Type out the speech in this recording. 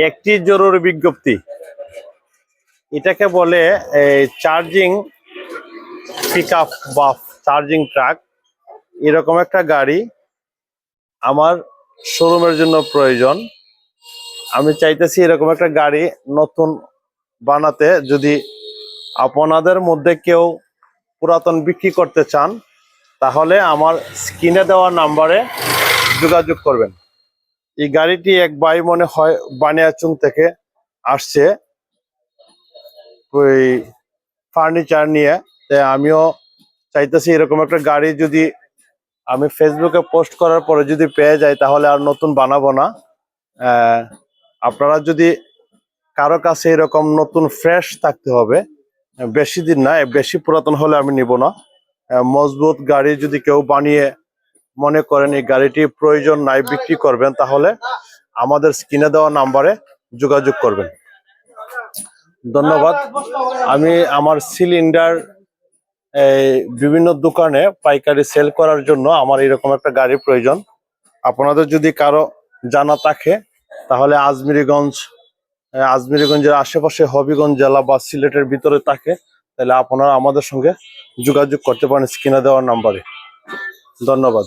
একটি জরুরি বিজ্ঞপ্তি, এটাকে বলে চার্জিং পিকআপ বা চার্জিং ট্রাক। এরকম একটা গাড়ি আমার শোরুমের জন্য প্রয়োজন। আমি চাইতেছি এরকম একটা গাড়ি নতুন বানাতে। যদি আপনাদের মধ্যে কেউ পুরাতন বিক্রি করতে চান তাহলে আমার স্ক্রিনে দেওয়া নাম্বারে যোগাযোগ করবেন। এই গাড়িটি এক ভাই মনে হয় বানিয়াচং থেকে আসছে ওই ফার্নিচার নিয়ে। তাই আমিও চাইতেছি এরকম একটা গাড়ি যদি আমি ফেসবুকে পোস্ট করার পরে যদি পেয়ে যাই তাহলে আর নতুন বানাবো না। আপনারা যদি কারো কাছে এরকম নতুন ফ্রেশ থাকতে হবে, বেশি দিন না, বেশি পুরাতন হলে আমি নিব না। মজবুত গাড়ি যদি কেউ বানিয়ে মনে করেন এই গাড়িটি প্রয়োজন নাই বিক্রি করবেন তাহলে আমাদের স্ক্রিনে দেওয়া নাম্বারে যোগাযোগ করবেন। ধন্যবাদ। আমি আমার সিলিন্ডার বিভিন্ন দোকানে পাইকারি সেল করার জন্য আমার এরকম একটা গাড়ি প্রয়োজন। আপনাদের যদি কারো জানা থাকে তাহলে আজমিরগঞ্জের আশেপাশে হবিগঞ্জ জেলা বা সিলেটের ভিতরে থাকে তাহলে আপনারা আমাদের সঙ্গে যোগাযোগ করতে পারেন স্ক্রিনে দেওয়ার নাম্বারে। ধন্যবাদ।